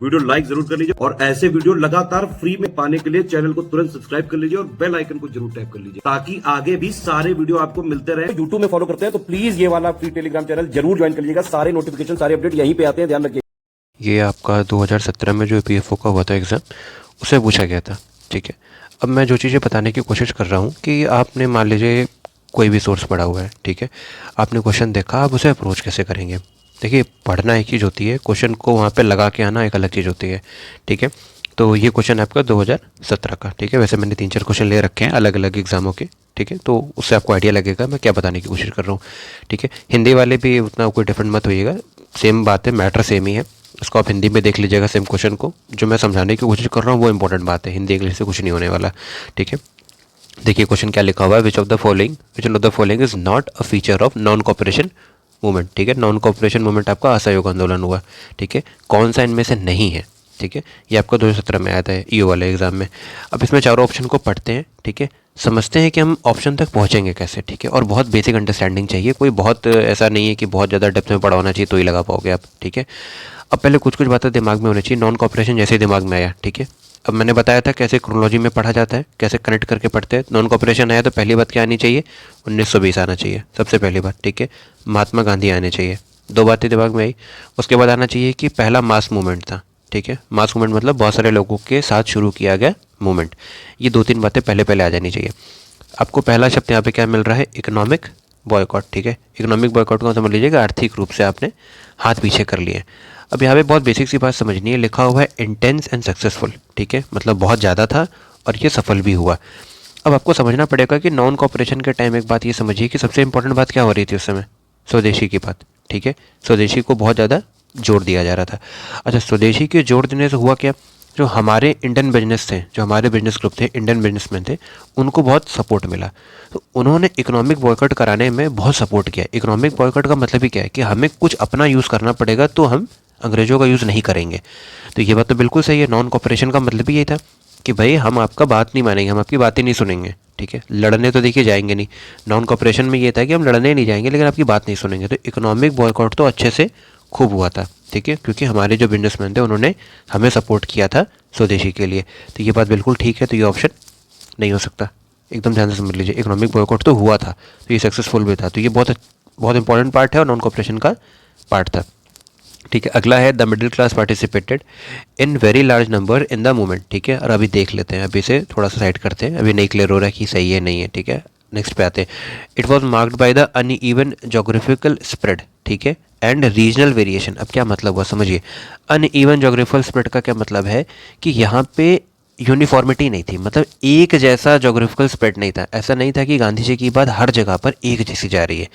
Video like जरूर कर लीजिए और ऐसे वीडियो लगातार फ्री में पाने के लिए चैनल को तुरंत सब्सक्राइब कर लीजिए और बेल आइकन को जरूर टैप कर लीजिए ताकि आगे भी सारे वीडियो आपको मिलते रहे। यूट्यूब में फॉलो करते हैं तो प्लीज ये वाला फ्री टेलीग्राम चैनल जरूर ज्वाइन कर लीजिएगा। सारे नोटिफिकेशन सारे अपडेट यहीं पे आते हैं, ध्यान रखिए। ये आपका 2017 में जो पीएफओ का हुआ था एग्ज़ाम, उसे पूछा गया था। ठीक है, अब मैं जो चीज़ें बताने की कोशिश कर रहा हूँ कि आपने मान लीजिए कोई भी सोर्स पढ़ा हुआ है, ठीक है, आपने क्वेश्चन देखा, आप उसे अप्रोच कैसे करेंगे। देखिए, पढ़ना एक चीज़ होती है, क्वेश्चन को वहाँ पे लगा के आना एक अलग चीज़ होती है। ठीक है, तो ये क्वेश्चन आपका 2017 का, ठीक है। वैसे मैंने 3-4 क्वेश्चन ले रखे हैं अलग अलग एग्जामों के, ठीक है, तो उससे आपको आइडिया लगेगा मैं क्या बताने की कोशिश कर रहा हूँ। ठीक है, हिंदी वाले भी उतना कोई डिफरेंट मत होइएगा, सेम बात है, मैटर सेम ही है। इसको आप हिंदी में देख लीजिएगा सेम क्वेश्चन को, जो मैं समझाने की कोशिश कर रहा हूँ वो इंपॉर्टेंट बात है, हिंदी इंग्लिश से कुछ नहीं होने वाला। ठीक है, देखिए क्वेश्चन क्या लिखा हुआ है, which of the following is not a feature of non cooperation movement. ठीक है, नॉन कॉपरेशन मूवमेंट आपका असहयोग आंदोलन हुआ। ठीक है, कौन सा इनमें से नहीं है। ठीक है, ये आपका 2017 में आया था ईओ वाले एग्जाम में। अब इसमें चारों ऑप्शन को पढ़ते हैं, ठीक है, समझते हैं कि हम ऑप्शन तक पहुंचेंगे कैसे। ठीक है, और बहुत बेसिक अंडरस्टैंडिंग चाहिए, कोई बहुत ऐसा नहीं है कि बहुत ज़्यादा डेप्थ में पढ़ा होना चाहिए तो ही लगा पाओगे आप। ठीक है, अब पहले कुछ कुछ बातें दिमाग में होनी चाहिए। नॉन कॉपरेशन जैसे दिमाग में आया, ठीक है, अब मैंने बताया था कैसे क्रोनोलॉजी में पढ़ा जाता है, कैसे कनेक्ट करके पढ़ते हैं। नॉन कॉपरेशन आया तो पहली बात क्या आनी चाहिए, 1920 आना चाहिए सबसे पहली बात। ठीक है, महात्मा गांधी आने चाहिए, 2 बातें दिमाग में आई। उसके बाद आना चाहिए कि पहला मास मूवमेंट था। ठीक है, मास मूवमेंट मतलब बहुत सारे लोगों के साथ शुरू किया गया मूवमेंट। ये 2-3 बातें पहले पहले आ जानी चाहिए। आपको पहला शब्द यहाँ पे क्या मिल रहा है, इकोनॉमिक बॉयकॉट। ठीक है, इकोनॉमिक बॉयकॉट को समझ लीजिएगा आर्थिक रूप से आपने हाथ पीछे कर लिए। अब यहाँ पे बहुत बेसिक सी बात समझनी है, लिखा हुआ है इंटेंस एंड सक्सेसफुल। ठीक है, मतलब बहुत ज़्यादा था और ये सफल भी हुआ। अब आपको समझना पड़ेगा कि नॉन कॉपरेशन के टाइम एक बात ये समझिए कि सबसे इंपॉर्टेंट बात क्या हो रही थी उस समय, स्वदेशी की बात। ठीक है, स्वदेशी को बहुत ज़्यादा जोर दिया जा रहा था। अच्छा, स्वदेशी के जोर देने से हुआ क्या, जो हमारे इंडियन बिजनेस थे, जो हमारे बिजनेस ग्रुप थे, इंडियन बिजनेसमैन थे, उनको बहुत सपोर्ट मिला। तो उन्होंने इकोनॉमिक बॉयकॉट कराने में बहुत सपोर्ट किया। इकोनॉमिक बॉयकॉट का मतलब ही क्या है कि हमें कुछ अपना यूज़ करना पड़ेगा तो हम अंग्रेज़ों का यूज़ नहीं करेंगे। तो ये बात तो बिल्कुल सही है। नॉन कॉपरेशन का मतलब ही यही था कि भाई हम आपका बात नहीं मानेंगे, हम आपकी बातें नहीं सुनेंगे। ठीक है, लड़ने तो देखिए जाएंगे नहीं। नॉन कॉपरेशन में ये था कि हम लड़ने नहीं जाएंगे लेकिन आपकी बात नहीं सुनेंगे। तो इकोनॉमिक बॉयकॉट तो अच्छे से खूब हुआ था। ठीक है, क्योंकि हमारे जो बिजनेसमैन थे उन्होंने हमें सपोर्ट किया था स्वदेशी के लिए। तो ये बात बिल्कुल ठीक है, तो ये ऑप्शन नहीं हो सकता। एकदम ध्यान से समझ लीजिए, इकोनॉमिक बॉयकॉट तो हुआ था तो ये सक्सेसफुल भी था। तो ये बहुत बहुत इंपॉर्टेंट पार्ट है और नॉन कॉपरेशन का पार्ट था। ठीक है, अगला है the middle class participated in very large number in the movement. ठीक है, और अभी देख लेते हैं, अभी इसे थोड़ा सा साइड करते हैं, अभी नहीं क्लियर हो रहा है कि सही है नहीं है। ठीक है, नेक्स्ट पे आते हैं। It was marked by the uneven geographical spread. ठीक है, एंड रीजनल वेरिएशन। अब क्या मतलब हुआ समझिए, अनइवन जोग्राफिकल स्प्रेड का क्या मतलब है कि यहाँ पे यूनिफॉर्मिटी नहीं थी, मतलब एक जैसा जोग्राफिकल स्प्रेड नहीं था। ऐसा नहीं था कि गांधी जी की बात हर जगह पर एक जैसी जा रही है।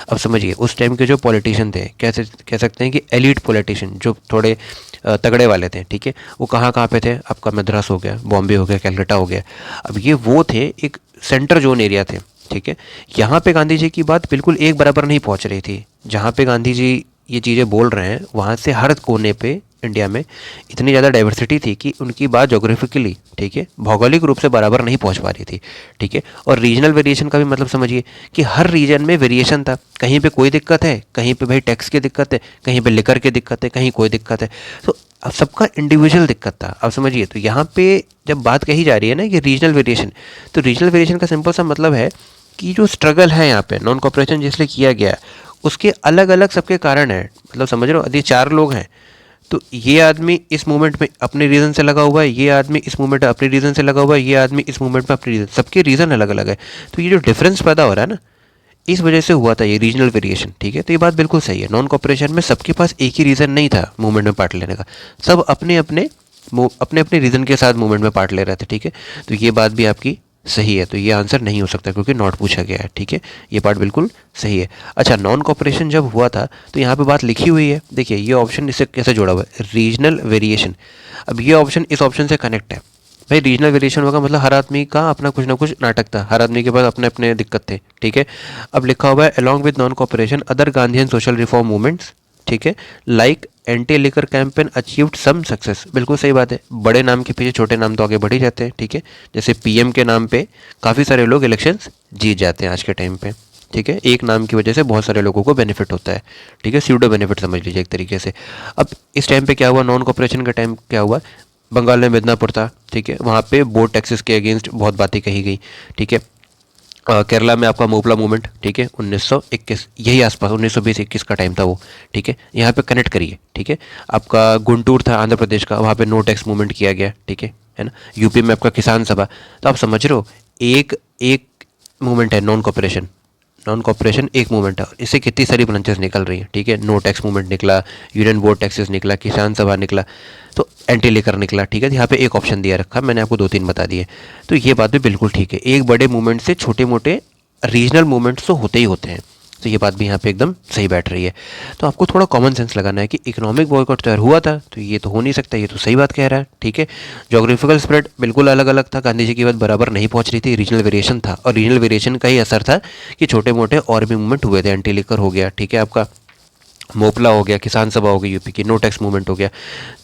अब समझिए, उस टाइम के जो पॉलिटिशियन थे, कैसे कह सकते हैं कि एलिट पॉलिटिशियन, जो थोड़े तगड़े वाले थे, ठीक है, वो कहाँ कहाँ पे थे, आपका मद्रास हो गया, बॉम्बे हो गया, कैलकाटा हो गया। अब ये वो थे, एक सेंटर जोन एरिया थे। ठीक है, यहाँ पे गांधी जी की बात बिल्कुल एक बराबर नहीं पहुँच रही थी। जहाँ पे गांधी जी ये चीज़ें बोल रहे हैं वहाँ से हर कोने पे इंडिया में इतनी ज़्यादा डाइवर्सिटी थी कि उनकी बात जोग्राफिकली, ठीक है, भौगोलिक रूप से बराबर नहीं पहुंच पा रही थी। ठीक है, और रीजनल वेरिएशन का भी मतलब समझिए कि हर रीजन में वेरिएशन था। कहीं पे कोई दिक्कत है, कहीं पे भाई टैक्स की दिक्कत है, कहीं पे लिकर की दिक्कत है, कहीं कोई दिक्कत है। तो अब सबका इंडिविजुअल दिक्कत था। अब समझिए, तो यहाँ पे जब बात कही जा रही है ना कि रीजनल वेरिएशन, तो रीजनल वेरिएशन का सिंपल सा मतलब है कि जो स्ट्रगल है यहाँ पे नॉन कॉपरेशन जिसलिए किया गया उसके अलग अलग सबके कारण है। मतलब समझ रहे हो, यदि 4 लोग हैं तो ये आदमी इस मूवमेंट में अपने रीज़न से लगा हुआ है, ये आदमी इस मूवमेंट में अपने रीज़न से लगा हुआ है, ये आदमी इस मूवमेंट में अपने रीज़न, सबके रीज़न अलग अलग है। तो ये जो डिफरेंस पैदा हो रहा है ना, इस वजह से हुआ था ये रीजनल वेरिएशन। ठीक है, तो ये बात बिल्कुल सही है। नॉन कॉपरेशन में सबके पास एक ही रीज़न नहीं था मूवमेंट में पार्ट लेने का, सब अपने अपने रीज़न के साथ मूवमेंट में पार्ट ले रहे थे। ठीक है, तो ये बात भी आपकी सही है। तो ये आंसर नहीं हो सकता क्योंकि नॉट पूछा गया है। ठीक है, ये पार्ट बिल्कुल सही है। अच्छा, नॉन कॉपरेशन जब हुआ था तो यहाँ पे बात लिखी हुई है, देखिए ये ऑप्शन इससे कैसे जुड़ा हुआ है, रीजनल वेरिएशन। अब ये ऑप्शन इस ऑप्शन से कनेक्ट है। भाई रीजनल वेरिएशन होगा मतलब हर आदमी का अपना कुछ ना कुछ नाटक था, हर आदमी के पास अपने अपने दिक्कत थे। ठीक है, अब लिखा हुआ है along with non cooperation other Gandhian social reform movements, ठीक है, like anti liquor campaign achieved some success. बिल्कुल सही बात है, बड़े नाम के पीछे छोटे नाम तो आगे बढ़ ही जाते हैं। ठीक है, जैसे पीएम के नाम पे काफ़ी सारे लोग इलेक्शंस जीत जाते हैं आज के टाइम पे। ठीक है, एक नाम की वजह से बहुत सारे लोगों को बेनिफिट होता है, ठीक है, स्यूडो बेनिफिट समझ लीजिए एक तरीके से। अब इस टाइम पे क्या हुआ, नॉन कॉपरेशन का टाइम क्या हुआ, बंगाल में मिदनापुर था, ठीक है, वहाँ पे बोर्ड टैक्सेस के अगेंस्ट बहुत बातें कही गई, ठीक है। केरला में आपका मोपला मूवमेंट, ठीक है, 1921 यही आसपास 1920-21 का टाइम था वो, ठीक है, यहाँ पे कनेक्ट करिए, ठीक है। आपका गुंटूर था आंध्र प्रदेश का, वहाँ पे नो टैक्स मूवमेंट किया गया, ठीक है ना। यूपी में आपका किसान सभा, तो आप समझ रहे हो एक एक मूवमेंट है नॉन कॉपरेशन, नॉन कॉपरेशन एक मूवमेंट है, इससे कितनी सारी ब्रांचेस निकल रही हैं, ठीक है। नो टैक्स मूवमेंट निकला, यूनियन बोर्ड टैक्सेस निकला, किसान सभा निकला, तो एंटी लेकर निकला, ठीक है। यहाँ पे एक ऑप्शन दिया रखा, मैंने आपको 2-3 बता दिए, तो ये बात भी बिल्कुल ठीक है। एक बड़े मूवमेंट से छोटे मोटे रीजनल मूवमेंट्स तो होते ही होते हैं, तो ये बात भी यहाँ पे एकदम सही बैठ रही है। तो आपको थोड़ा कॉमन सेंस लगाना है कि इकोनॉमिक बॉयकॉट तो यार हुआ था, तो ये तो हो नहीं सकता, ये तो सही बात कह रहा है, ठीक है। जोग्राफिकल स्प्रेड बिल्कुल अलग अलग था, गांधी जी की बात बराबर नहीं पहुंच रही थी, रीजनल वेरिएशन था, और रीजनल वेरिएशन का ही असर था कि छोटे मोटे और भी मूवमेंट हुए थे, एंटी लिकर हो गया, ठीक है, आपका मोपला हो गया, किसान सभा हो गई यूपी की, नो टैक्स मूवमेंट हो गया,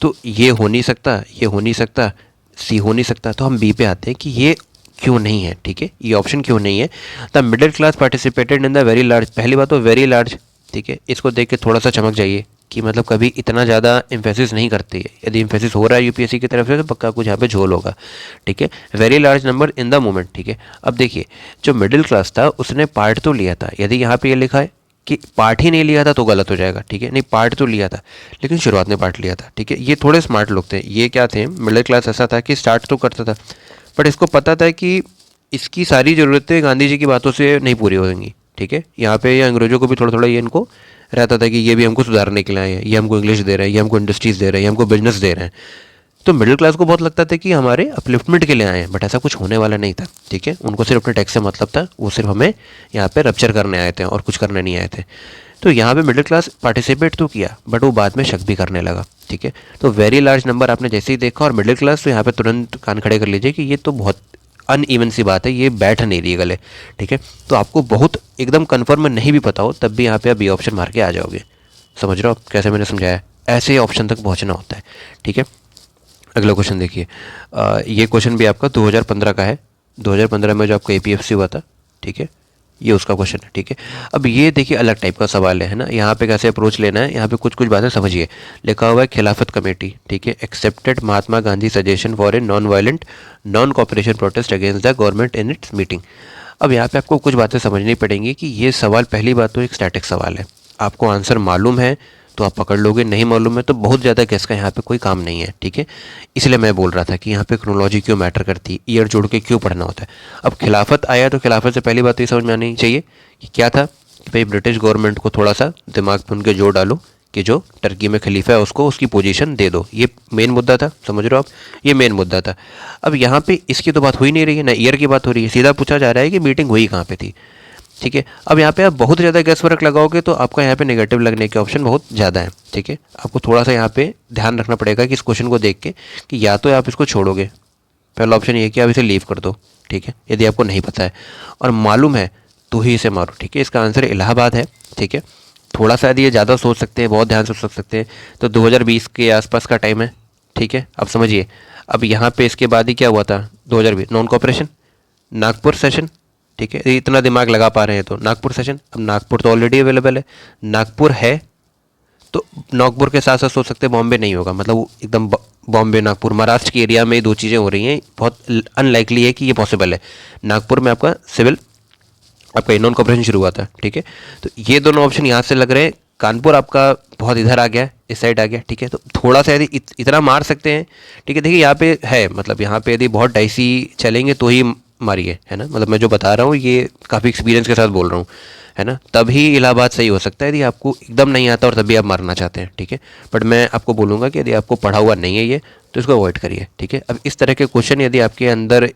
तो ये हो नहीं सकता, ये हो नहीं सकता, सी हो नहीं सकता। तो हम बी पे आते हैं कि ये क्यों नहीं है, ठीक है, ये ऑप्शन क्यों नहीं है। The middle class participated in the very large, पहली बात तो वेरी लार्ज, ठीक है, इसको देख के थोड़ा सा चमक जाइए कि मतलब कभी इतना ज़्यादा एम्फेसिस नहीं करती है, यदि एम्फेसिस हो रहा है यूपीएससी की तरफ से तो पक्का कुछ यहाँ पे झोल होगा, ठीक है। Very large number in the movement, ठीक है। अब देखिए जो मिडिल क्लास था उसने पार्ट तो लिया था, यदि यहाँ पे ये लिखा है कि पार्ट ही नहीं लिया था तो गलत हो जाएगा, ठीक है, नहीं पार्ट तो लिया था, लेकिन शुरुआत में पार्ट लिया था, ठीक है। ये थोड़े स्मार्ट लोग थे, ये क्या थे, मिडिल क्लास ऐसा था कि स्टार्ट तो करता था, बट इसको पता था कि इसकी सारी ज़रूरतें गांधी जी की बातों से नहीं पूरी होंगी, ठीक है। यहाँ पे ये अंग्रेज़ों को भी थोड़ा थोड़ा ये इनको रहता था कि ये भी हमको सुधारने के लिए आए हैं, ये हमको इंग्लिश दे रहे हैं, ये हमको इंडस्ट्रीज़ दे रहे हैं, ये हमको बिजनेस दे रहे हैं। तो मिडिल क्लास को बहुत लगता था कि हमारे अपलिफ्टमेंट के लिए आए हैं, बट ऐसा कुछ होने वाला नहीं था, ठीक है। उनको सिर्फ अपने टैक्स से मतलब था, वो सिर्फ हमें यहाँ पे रप्चर करने आए थे और कुछ करने नहीं आए थे। तो यहाँ पे मिडिल क्लास पार्टिसिपेट तो किया, बट वो बाद में शक भी करने लगा, ठीक है। तो वेरी लार्ज नंबर आपने जैसे ही देखा और मिडिल क्लास, तो यहाँ पे तुरंत कान खड़े कर लीजिए कि ये तो बहुत अनइवन सी बात है, ये बैठ नहीं रही गले, ठीक है। तो आपको बहुत एकदम कन्फर्म नहीं भी पता हो तब भी यहाँ पे आप बी ऑप्शन मार के आ जाओगे। समझ रहे हो आप कैसे मैंने समझाया, ऐसे ऑप्शन तक पहुँचना होता है, ठीक है। अगला क्वेश्चन देखिए, ये क्वेश्चन भी आपका 2015 का है, 2015 में जो आपका एपीएफसी हुआ था, ठीक है, ये उसका क्वेश्चन है, ठीक है। अब ये देखिए अलग टाइप का सवाल है ना, यहाँ पे कैसे अप्रोच लेना है, यहाँ पे कुछ कुछ बातें समझिए। लिखा हुआ है खिलाफत कमेटी, ठीक है, accepted Mahatma Gandhi suggestion for a non violent non cooperation protest against the government in its meeting. अब यहाँ पे आपको कुछ बातें समझनी पड़ेंगी कि ये सवाल, पहली बात तो एक स्टैटिक सवाल है, आपको आंसर मालूम है तो आप पकड़ लोगे, नहीं मालूम है तो बहुत ज़्यादा गेस का यहाँ पे कोई काम नहीं है, ठीक है। इसलिए मैं बोल रहा था कि यहाँ पे क्रोनोलॉजी क्यों मैटर करती है, ईयर जोड़ के क्यों पढ़ना होता है। अब खिलाफत आया तो खिलाफत से पहली बात तो ये समझ में आनी चाहिए कि क्या था कि भाई ब्रिटिश गवर्नमेंट को थोड़ा सा दिमाग में उनके जोड़ डालो कि जो टर्की में खलीफा है उसको उसकी पोजीशन दे दो, ये मेन मुद्दा था, समझ रहे हो आप, ये मेन मुद्दा था। अब यहाँ पे इसकी तो बात हो ही नहीं रही है ना, ईयर की बात हो रही है, सीधा पूछा जा रहा है कि मीटिंग हुई कहाँ पे थी, ठीक है। अब यहाँ पे आप बहुत ज़्यादा गैस वर्क लगाओगे तो आपका यहाँ पे नेगेटिव लगने के ऑप्शन बहुत ज़्यादा है, ठीक है। आपको थोड़ा सा यहाँ पे ध्यान रखना पड़ेगा कि इस क्वेश्चन को देख के कि या तो आप इसको छोड़ोगे, पहला ऑप्शन ये है कि आप इसे लीव कर दो, ठीक है, यदि आपको नहीं पता है, और मालूम है तो ही इसे मारो, ठीक है। इसका आंसर इलाहाबाद है, ठीक है। थोड़ा सा यदि ये ज़्यादा सोच सकते हैं, बहुत ध्यान से सोच सकते हैं, तो 2020 के आसपास का टाइम है, ठीक है। अब समझिए, अब यहाँ पे इसके बाद ही क्या हुआ था, 2020 नॉन कॉपरेशन, नागपुर सेशन, ठीक है, इतना दिमाग लगा पा रहे हैं तो नागपुर सेशन। अब नागपुर तो ऑलरेडी अवेलेबल है, नागपुर है तो नागपुर के साथ साथ सोच सकते हैं बॉम्बे नहीं होगा, मतलब वो एकदम बॉम्बे नागपुर महाराष्ट्र की एरिया में दो चीज़ें हो रही हैं, बहुत अनलाइकली है कि ये पॉसिबल है। नागपुर में आपका सिविल, आपका नॉन कॉपरेशन शुरू हुआ था, ठीक है। तो ये दोनों ऑप्शन यहाँ से लग रहे हैं, कानपुर आपका बहुत इधर आ गया, इस साइड आ गया, ठीक है। तो थोड़ा सा यदि इतना मार सकते हैं, ठीक है। देखिए यहाँ पे है, मतलब यहाँ पे यदि बहुत डाइसी चलेंगे तो ही मारिए, है ना, मतलब मैं जो बता रहा हूँ ये काफ़ी एक्सपीरियंस के साथ बोल रहा हूँ, है ना, तभी इलाहाबाद सही हो सकता है यदि आपको एकदम नहीं आता और तभी आप मारना चाहते हैं, ठीक है। बट मैं आपको बोलूँगा कि यदि आपको पढ़ा हुआ नहीं है ये तो इसको अवॉइड करिए, ठीक है। अब इस तरह के क्वेश्चन यदि आपके अंदर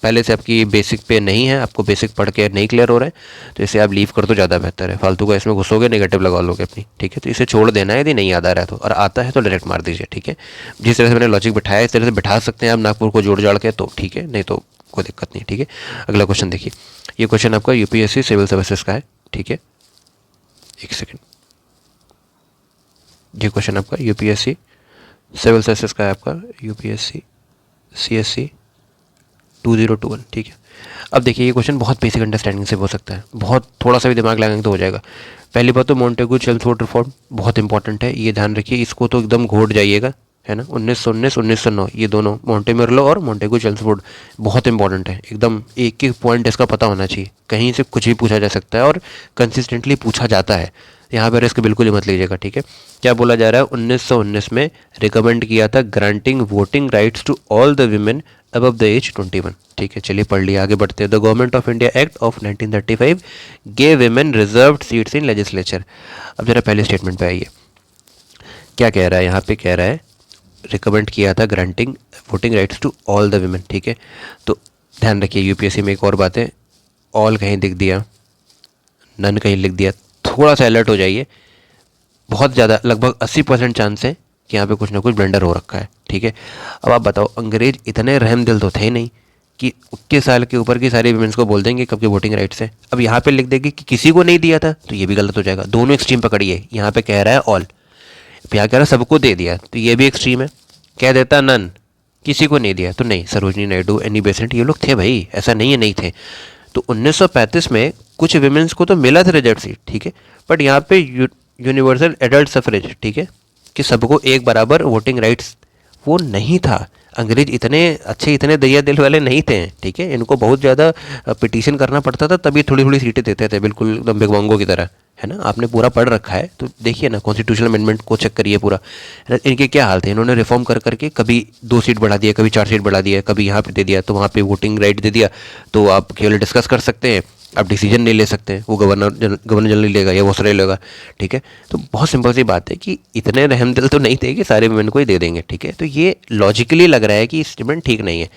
पहले से आपकी बेसिक पे नहीं है, आपको बेसिक पढ़ के नहीं क्लियर हो रहा है, तो इसे आप लीव कर दो, ज़्यादा बेहतर है। फालतू का इसमें घुसोगे, नेगेटिव लगा लोगे अपनी, ठीक है। तो इसे छोड़ देना है यदि नहीं याद आ रहा है तो, और आता है तो डायरेक्ट मार दीजिए, ठीक है। जिस तरह से मैंने लॉजिक बिठाया इस तरह से बिठा सकते हैं आप नागपुर को जोड़ जाड़ के, तो ठीक है, नहीं तो कोई दिक्कत नहीं, ठीक है। अगला क्वेश्चन देखिए, ये क्वेश्चन आपका यूपीएससी सिविल सर्विसेज का है, ठीक है। एक सेकेंड, ये क्वेश्चन आपका यूपीएससी सिविल सर्विसेज का है, आपका यूपीएससी सीएससी 2021, ठीक है। अब देखिए ये क्वेश्चन बहुत बेसिक अंडरस्टैंडिंग से हो सकता है, बहुत थोड़ा सा भी दिमाग लगाएंगे तो हो जाएगा। पहली बात तो मोंटेगू चेम्सफोर्ड रिफॉर्म बहुत इंपॉर्टेंट है, ये ध्यान रखिए, इसको तो एकदम घोट जाइएगा, है ना। 1919 1909 ये दोनों मोंटेमेरलो और मोंटेगू चेम्सफोर्ड बहुत इंपॉर्टेंट है, एकदम एक एक पॉइंट इसका पता होना चाहिए, कहीं से कुछ भी पूछा जा सकता है और कंसिस्टेंटली पूछा जाता है, यहाँ पर रिस्क बिल्कुल ही मत लीजिएगा, ठीक है। क्या बोला जा रहा है, 1919 में रिकमेंड किया था granting voting rights to all the women above the age 21, ठीक है। चलिए पढ़ लिया, आगे बढ़ते हैं। The government of India act of 1935 gave women reserved seats in legislature. अब जरा पहले स्टेटमेंट पे आइए, क्या कह रहा है यहाँ पे, कह रहा है रिकमेंड किया था granting voting rights to all the women, ठीक है। तो ध्यान रखिए यूपीएससी में एक और बात है, ऑल कहीं दिख दिया, नन कहीं लिख दिया, थोड़ा सा अलर्ट हो जाइए, बहुत ज़्यादा लगभग 80% चांस है कि यहाँ पे कुछ ना कुछ ब्लेंडर हो रखा है, ठीक है। अब आप बताओ, अंग्रेज इतने रहम दिल तो थे नहीं कि 21 साल के ऊपर की सारी वुमेन्स को बोल देंगे कब की वोटिंग राइट्स है। अब यहाँ पे लिख देंगे कि किसी को नहीं दिया था, तो ये भी गलत हो जाएगा, दोनों एक्सट्रीम पकड़िए। यहाँ पे कह रहा है ऑल, यहाँ कह रहा है सबको दे दिया, तो ये भी एक्सट्रीम है। कह देता नन, किसी को नहीं दिया, तो नहीं, सरोजनी नायडू, एनी बेसेंट, ये लोग थे भाई, ऐसा नहीं है नहीं थे। तो 1935 में कुछ विमेंस को तो मिला था रिजर्व सीट, ठीक है, बट यहाँ पे यूनिवर्सल एडल्ट सफरेज, ठीक है, कि सबको एक बराबर वोटिंग राइट्स, वो नहीं था। अंग्रेज इतने अच्छे, इतने दया दिल वाले नहीं थे, ठीक है, इनको बहुत ज़्यादा पिटीशन करना पड़ता था, तभी थोड़ी थोड़ी सीटें देते थे, बिल्कुल एकदम भिगवांगों की तरह, है ना। आपने पूरा पढ़ रखा है तो देखिए ना, कॉन्स्टिट्यूशनल अमेंडमेंट को चेक करिए पूरा, इनके क्या हाल थे। इन्होंने रिफॉर्म कर करके कभी 2 सीट बढ़ा दिया, कभी 4 सीट बढ़ा दिया, कभी यहाँ पे दे दिया, तो वहाँ पे वोटिंग राइट दे दिया, तो आप केवल डिस्कस कर सकते हैं, आप डिसीजन नहीं ले सकते, वो गवर्नर जनरल लेगा या वो सरे लेगा, ठीक है। तो बहुत सिंपल सी बात है कि इतने रहम दिल तो नहीं थे कि सारे वुमेन को ही दे देंगे, ठीक है। तो ये लॉजिकली लग रहा है कि स्टेटमेंट ठीक नहीं है।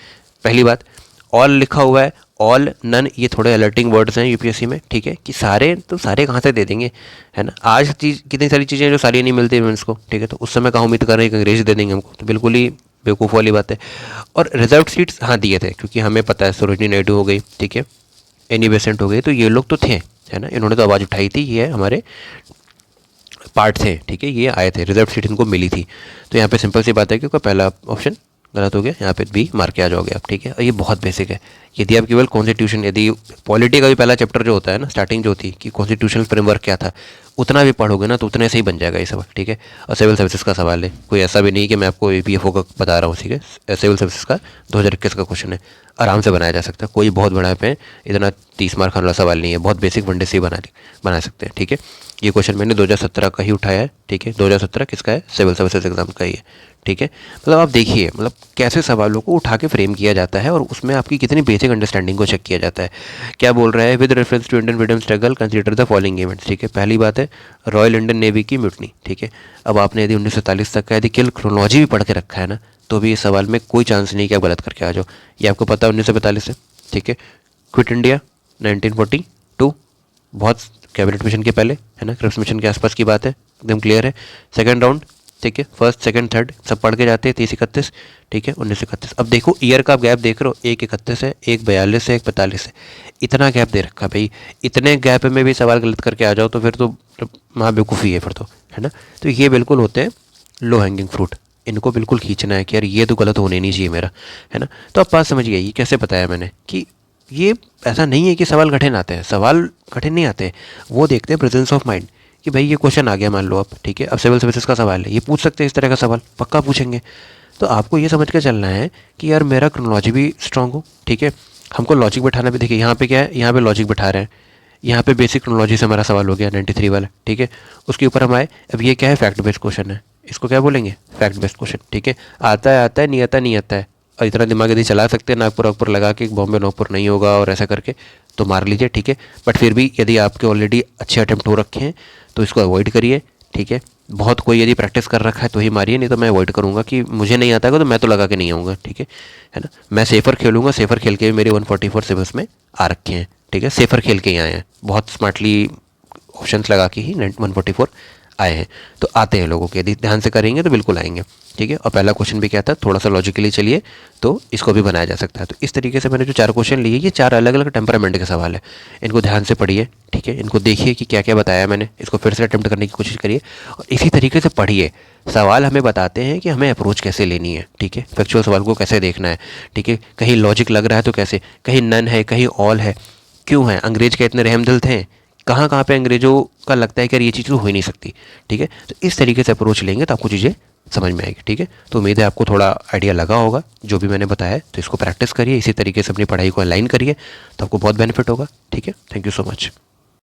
पहली बात, ऑल लिखा हुआ है, ऑल नन, ये थोड़े अलर्टिंग वर्ड्स हैं यूपीएससी में, ठीक है, कि सारे, तो सारे कहाँ से दे देंगे, है ना। आज चीज़ कितनी सारी चीज़ें जो सारी नहीं मिलती वुमेन्स को, ठीक है, तो उस समय कहाँ उम्मीद कर रहे हैं कि अंग्रेज दे देंगे हमको, तो बिल्कुल ही बेवकूफ़ वाली बात है। और रिजर्व सीट्स हाँ दिए थे, क्योंकि हमें पता है सरोजनी नायडू हो गई, ठीक है, एनी बेसेंट हो गई, तो ये लोग तो थे, है ना, इन्होंने तो आवाज़ उठाई थी, ये हमारे पार्ट थे, ठीक है, ये आए थे, रिजर्व सीट इनको मिली थी। तो यहाँ पे सिंपल सी बात है कि पहला ऑप्शन गलत हो गया, यहाँ पे बी मार के आ जाओगे आप, ठीक है। और ये बहुत बेसिक है, यदि आप केवल कॉन्स्टिट्यूशन, यदि पॉलिटी का भी पहला चैप्टर जो होता है ना, स्टार्टिंग जो होती है कि कॉन्स्टिट्यूशनल फ्रेमवर्क क्या था, उतना भी पढ़ोगे ना तो उतने से ही बन जाएगा ये सवाल, ठीक है। और सिविल सर्विसेज का सवाल है, कोई ऐसा भी नहीं कि मैं आपको ईपीएफओ का बता रहा हूँ, ठीक है। सिविल सर्विसेज का 2021 का क्वेश्चन है, आराम से बनाया जा सकता है, कोई बहुत बड़ा पे इतना 30 मार्क वाला सवाल नहीं है, बहुत बेसिक वनडे से ही बना सकते हैं, ठीक है। ये क्वेश्चन मैंने 2017 का ही उठाया है, ठीक है, 2017 किसका है, सिविल सर्विसेज एग्जाम का ही है, ठीक है। मतलब आप देखिए, मतलब कैसे सवालों को उठा के फ्रेम किया जाता है और उसमें आपकी कितनी बेसिक अंडरस्टैंडिंग को चेक किया जाता है। क्या बोल रहा है, with reference to Indian freedom struggle consider the following events, ठीक है। पहली बात है रॉयल इंडियन नेवी की म्यूटनी, ठीक है। अब आपने यदि 1947 तक का यदि किल क्रोनोलॉजी भी पढ़ के रखा है ना, तो भी इस सवाल में कोई चांस नहीं कि आप गलत करके आ जाओ। ये आपको पता है 1945 से, ठीक है। क्विट इंडिया 1942, बहुत कैबिनेट मिशन के पहले, है ना, क्रिप्स मिशन के आसपास की बात है, एकदम क्लियर है। सेकंड राउंड, ठीक है, फर्स्ट सेकंड थर्ड सब पढ़ के जाते हैं, 30-31, ठीक है, 1931। अब देखो ईयर का आप गैप देख रहे हो, एक 31 है, एक 42 है, एक 45 है, इतना गैप दे रखा भाई। इतने गैप में भी सवाल गलत करके आ जाओ तो फिर तो महाबेवकूफ़ी है फिर तो, है ना। तो ये बिल्कुल होते हैं लो हैंगिंग फ्रूट, इनको बिल्कुल खींचना है कि यार ये तो गलत होने नहीं चाहिए मेरा, है ना। तो आप बात समझिए, ये कैसे बताया मैंने कि ये ऐसा नहीं है कि सवाल कठिन आते हैं, सवाल कठिन नहीं आते हैं, वो देखते हैं प्रेजेंस ऑफ माइंड कि भाई ये क्वेश्चन आ गया मान लो आप, ठीक है, अब सिविल सर्विसेज का सवाल है, ये पूछ सकते हैं, इस तरह का सवाल पक्का पूछेंगे। तो आपको ये समझ के चलना है कि यार मेरा क्रोनोलॉजी भी स्ट्रांग हो, ठीक है, हमको लॉजिक बैठाना भी, देखिए यहाँ पे क्या है, यहाँ पे लॉजिक बैठा रहे हैं, यहाँ पे बेसिक क्रोनोलॉजी से हमारा सवाल हो गया 93 वाला, ठीक है। उसके ऊपर हम आए, अब ये क्या है, फैक्ट बेस्ड क्वेश्चन है, इसको क्या बोलेंगे, फैक्ट बेस्ड क्वेश्चन, ठीक है। आता है, नहीं आता, नहीं आता है, और इतना दिमाग यदि चला सकते हैं नागपुर वागपुर लगा के बॉम्बे नागपुर नहीं होगा और ऐसा करके, तो मार लीजिए, ठीक है। बट फिर भी यदि आपके ऑलरेडी अच्छे अटेम्प्ट हो रखे हैं तो इसको अवॉइड करिए, ठीक है। बहुत कोई यदि प्रैक्टिस कर रखा है तो ही मारिए, नहीं तो मैं अवॉइड करूँगा कि मुझे नहीं आता है तो मैं तो लगा के नहीं आऊँगा, ठीक है ना। मैं सेफ़र खेलूँगा, सेफ़र खेल के भी मेरे 144 सिविल्स में आ रखे हैं, ठीक है, सेफ़र खेल के ही आए हैं, बहुत स्मार्टली ऑप्शंस लगा के ही 144 आए हैं। तो आते हैं लोगों के, यदि ध्यान से करेंगे तो बिल्कुल आएंगे, ठीक है। और पहला क्वेश्चन भी क्या था, थोड़ा सा लॉजिकली चलिए तो इसको भी बनाया जा सकता है। तो इस तरीके से मैंने जो 4 क्वेश्चन लिए, ये 4 अलग अलग टेम्परामेंट के सवाल है, इनको ध्यान से पढ़िए, ठीक है, इनको देखिए कि क्या क्या बताया मैंने, इसको फिर से अटेम्प्ट करने की कोशिश करिए और इसी तरीके से पढ़िए सवाल हमें बताते हैं कि हमें अप्रोच कैसे लेनी है, ठीक है, फैक्चुअल सवाल को कैसे देखना है, ठीक है, कहीं लॉजिक लग रहा है तो कैसे, कहीं नन है, कहीं ऑल है, क्यों है, अंग्रेज के इतने रहमदिल थे, कहाँ कहाँ पे अंग्रेज़ों का लगता है कि यार ये चीज़ तो हो ही नहीं सकती, ठीक है। तो इस तरीके से अप्रोच लेंगे तो आपको चीज़ें समझ में आएगी, ठीक है। तो उम्मीद है आपको थोड़ा आइडिया लगा होगा जो भी मैंने बताया है, तो इसको प्रैक्टिस करिए, इसी तरीके से अपनी पढ़ाई को अलाइन करिए, तो आपको बहुत बेनिफिट होगा, ठीक है। Thank you so much.